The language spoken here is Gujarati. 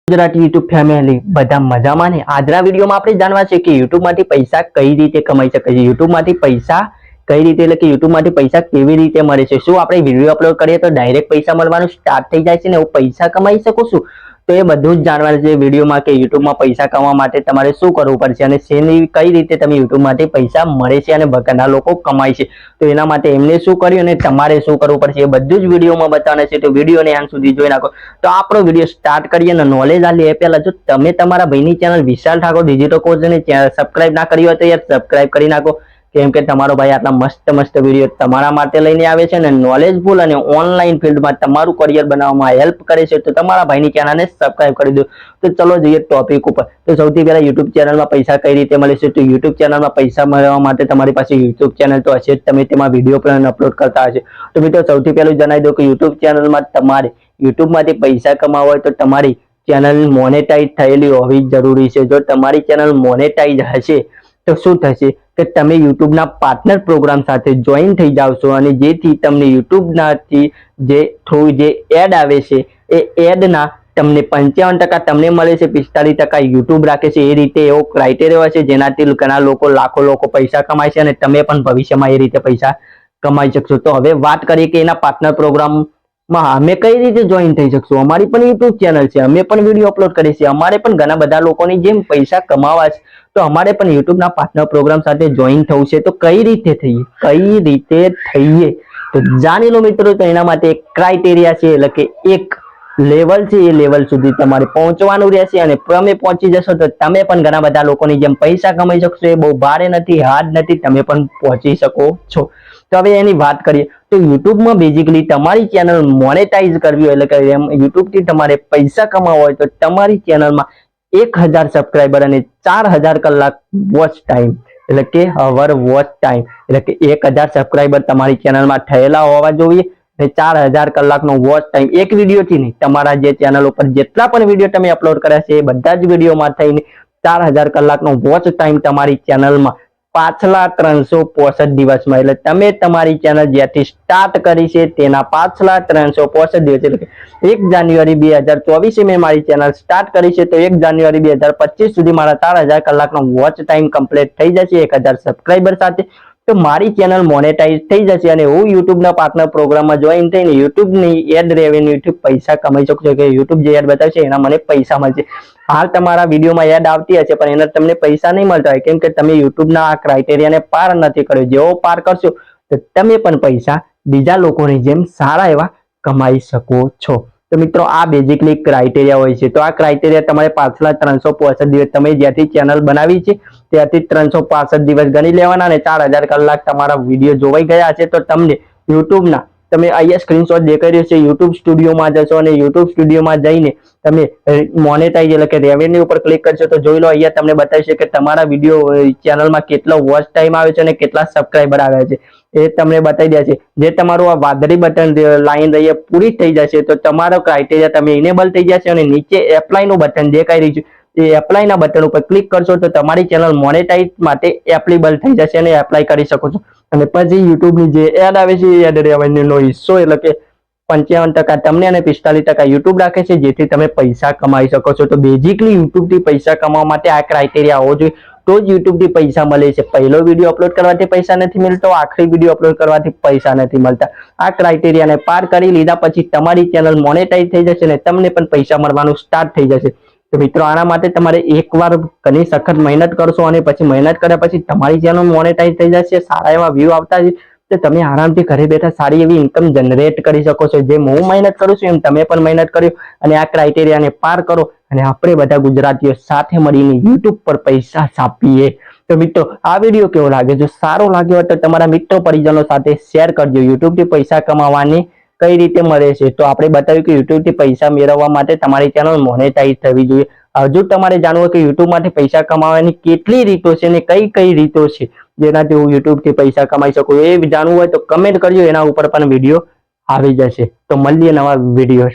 ગુજરાતી યુટ્યુબ ફેમિલી બધા મજામાં ને આજના વિડીયોમાં આપણે જાણવા છે કે યુટ્યુબ માંથી પૈસા કઈ રીતે કમાઈ શકાય છે, યુટ્યુબ માંથી પૈસા કઈ રીતે એટલે કે યુટ્યુબ માંથી પૈસા કેવી રીતે મળે છે, શું આપણે વિડીયો અપલોડ કરીએ તો ડાયરેક્ટ પૈસા મળવાનું સ્ટાર્ટ થઈ જાય છે ને હું પૈસા કમાઈ શકું છું, તો એ બધું જ જાણવાનું છે વિડીયોમાં કે યુટ્યુબમાં પૈસા કમાવા માટે તમારે શું કરવું પડશે અને શેની કઈ રીતે તમે યુટ્યુબ માંથી પૈસા મળે છે અને ઘણા લોકો કમાય છે, તો એના માટે એમને શું કર્યું અને તમારે શું કરવું પડશે એ બધું જ વિડીયોમાં બતાવવાનું છે, તો વિડીયોને અંત સુધી જોઈ નાખો। તો આપણો વિડીયો સ્ટાર્ટ કરીએ અને નોલેજ આ લે પહેલા જો તમે તમારા ભાઈની ચેનલ વિશાલ ઠાકોર ડિજિટલ કોર્સ ને સબસ્ક્રાઇબ ના કરી હોય તો યાર સબસ્ક્રાઇબ કરી નાખો, કેમ કે તમારો ભાઈ આટલા મસ્ત વિડીયો તમારા માટે લઈને આવે છે અને નોલેજફુલ અને ઓનલાઈન ફિલ્ડમાં તમારું કરિયર બનાવવામાં હેલ્પ કરે છે, તો તમારા ભાઈની ચેનલને સબસ્ક્રાઇબ કરી દો। તો ચલો જઈએ ટોપિક ઉપર। તો સૌથી પહેલા યુટ્યુબ ચેનલમાં પૈસા કઈ રીતે મળે છે, તો યુટ્યુબ ચેનલમાં પૈસા મળવા માટે તમારી પાસે યુટ્યુબ ચેનલ તો હશે જ, તમે તેમાં વિડીયો પણ અપલોડ કરતા હશે। તો મિત્રો સૌથી પહેલું જણાવી દો કે યુટ્યુબ ચેનલમાં તમારે યુટ્યુબમાંથી પૈસા કમાવા હોય તો તમારી ચેનલ મોનેટાઈઝ થયેલી હોવી જરૂરી છે। જો તમારી ચેનલ મોનેટાઈઝ હશે તો શું થશે કે તમે યુટ્યુબના પાર્ટનર પ્રોગ્રામ સાથે જોઈન થઈ જાવશો અને જેથી તમને યુટ્યુબનાથી જે થ્રુ જે એડ આવે છે એ એડના તમને 55% તમને મળે છે, 45% યુટ્યુબ રાખે છે, એ રીતે એવો ક્રાઇટેરિયા હોય છે જેનાથી ઘણા લોકો લાખો લોકો પૈસા કમાય છે અને તમે પણ ભવિષ્યમાં એ રીતે પૈસા કમાઈ શકશો। તો હવે વાત કરીએ કે એના પાર્ટનર પ્રોગ્રામ અમે કઈ રીતે જોઈન થઈ શકશું। અમારી પણ યુટ્યુબ ચેનલ છે, અમે પણ વિડીયો અપલોડ કરીએ છીએ, અમારે પણ ઘણા બધા લોકોની જેમ પૈસા કમાવા છે, તો અમારે પણ યુટ્યુબના પાર્ટનર પ્રોગ્રામ સાથે જોઈન થવું છે। તો કઈ રીતે થઈએ તો જાણી લો મિત્રો। તો એના માટે એક ક્રાઇટેરિયા છે એટલે કે એક લેવલ છે, એ લેવલ સુધી તમારે પહોંચવાનું રહેશે અને તમે પહોંચી જશો તો તમે પણ ઘણા બધા લોકોની જેમ પૈસા કમાઈ શકશો। એ બહુ ભારે નથી, હાર્ડ નથી, તમે પણ પહોંચી શકો છો। તો હવે એની વાત કરીએ તો યુટ્યુબમાં બેઝિકલી તમારી ચેનલ મોનેટાઈઝ કરવી હોય એટલે કે યુટ્યુબથી તમારે પૈસા કમાવા હોય તો તમારી ચેનલમાં 1000 સબસ્ક્રાઇબર અને 4000 કલાક વોચ ટાઈમ એટલે કે અવર વોચ ટાઈમ એટલે કે 1000 સબસ્ક્રાઇબર તમારી ચેનલમાં થયેલા હોવા જોઈએ અને 4000 કલાકનો વોચ ટાઈમ એક વિડીયોથી નહીં, તમારા જે ચેનલ ઉપર જેટલા પણ વિડીયો તમે અપલોડ કર્યા છે એ બધા જ વિડીયોમાં થઈને 4000 કલાકનો વોચ ટાઈમ તમારી ચેનલમાં પાછલા 365 દિવસમાં એટલે તમે તમારી ચેનલ જ્યાંથી સ્ટાર્ટ કરી છે તેના પાછલા 365 દિવસ એટલે કે 1 જાન્યુઆરી 2024 મેં મારી ચેનલ સ્ટાર્ટ કરી છે, તો 1 જાન્યુઆરી 2025 સુધી મારા 4000 કલાકનો વોચ ટાઈમ કમ્પ્લીટ થઈ જશે 1000 સબસ્ક્રાઇબર સાથે, તો મારી ચેનલ મોનેટાઈઝ થઈ જશે અને હું યુટ્યુબના પાર્ટનર પ્રોગ્રામમાં જોઈન થઈને યુટ્યુબની એડ રેવન્યુથી પૈસા કમાઈ શકું છું, કે યુટ્યુબ જે એડ બતાવશે એના મને પૈસા મળશે। હાલ તમારા વિડીયોમાં એડ આવતી હશે પણ એના તમને પૈસા નહીં મળતા હોય, કેમ કે તમે યુટ્યુબના આ ક્રાઇટેરિયાને પાર નથી કર્યો। જેવો પાર કરશો તો તમે પણ પૈસા બીજા લોકોની જેમ સારા એવા કમાઈ શકો છો। તો મિત્રો આ બેઝિકલી ક્રાઇટેરિયા હોય છે, તો આ ક્રાઇટેરિયા તમારે પાછલા 365 દિવસ તમે જ્યાંથી ચેનલ બનાવી છે ત્યાંથી 365 દિવસ ગણી લેવાના અને 4000 કલાક તમારા વિડીયો જોવાઈ ગયા છે તો તમને યુટ્યુબના તમે અહીંયા સ્ક્રીનશોટ દેખાઈ રહ્યો છે, યુટ્યુબ સ્ટુડિયોમાં જશો અને યુટ્યુબ સ્ટુડિયોમાં જઈને તમે મોનેટાઈઝ એટલે કે રેવન્યુ ઉપર ક્લિક કરશો તો જોઈ લો અહીંયા તમને બતાવશે કે તમારા વિડીયો ચેનલમાં કેટલો વોચ ટાઈમ આવે છે અને કેટલા સબસ્ક્રાઇબર આવ્યા છે એ તમને બતાવી દે છે। જે તમારું આ વાદળી બટન લાઈન રહી પૂરી થઈ જશે તો તમારો ક્રાઇટેરિયા તમે ઇનેબલ થઈ જશે અને નીચે એપ્લાયનું બટન દેખાઈ રહ્યું છે, એ એપ્લાયના બટન ઉપર ક્લિક કરશો તો તમારી ચેનલ મોનેટાઈઝ માટે એપ્લિકેબલ થઈ જશે અને એપ્લાય કરી શકો છો અને પછી યુટ્યુબની જે એડ આવે છે એ એડ રેવન્યુનો હિસ્સો એટલે કે 55% તમને અને 45% યુટ્યુબ રાખે છે, જેથી તમે પૈસા કમાઈ શકો છો। તો બેઝિકલી યુટ્યુબથી પૈસા કમાવા માટે આ ક્રાઇટેરિયા હોવો જોઈએ તો જ યુટ્યુબથી પૈસા મળે છે। પહેલો વિડીયો અપલોડ કરવાથી પૈસા નથી મળતો, આખરી વિડીયો અપલોડ કરવાથી પૈસા નથી મળતા। આ ક્રાઇટેરિયાને પાર કરી લીધા પછી તમારી ચેનલ મોનેટાઈઝ થઈ જશે અને તમને પણ પૈસા મળવાનું સ્ટાર્ટ થઈ જશે। તો મિત્રો આના માટે તમારે એકવાર ઘણી સખત મહેનત કરશો અને પછી મહેનત કર્યા પછી તમારી ચેનલ મોનેટાઈઝ થઈ જશે, સારા એવા વ્યૂ આવતા છે તો તમે આરામથી ઘરે બેઠા સારી એવી ઇન્કમ જનરેટ કરી શકો છો। જેમ હું મહેનત કરું છું એમ તમે પણ મહેનત કર્યો અને આ ક્રાઇટેરિયાને પાર કરો અને આપણે બધા ગુજરાતીઓ સાથે મળીને યુટ્યુબ પર પૈસા છાપીએ। તો મિત્રો આ વિડીયો કેવો લાગે, જો સારો લાગ્યો હોય તો તમારા મિત્રો પરિજનો સાથે શેર કરજો। યુટ્યુબથી પૈસા કમાવાની કઈ રીતે મળે છે તો આપણે બતાવ્યું કે યુટ્યુબથી પૈસા મેળવવા માટે તમારી ચેનલ મોનેટાઈઝ થવી જોઈએ। હજુ તમારે જાણવું હોય કે યુટ્યુબમાંથી પૈસા કમાવાની કેટલી રીતો છે અને કઈ કઈ રીતો છે જેનાથી હું યુટ્યુબથી પૈસા કમાઈ શકું, એ જાણવું હોય તો કમેન્ટ કરજો, એના ઉપર પણ વિડીયો આવી જશે। તો મળીએ નવા વિડીયો।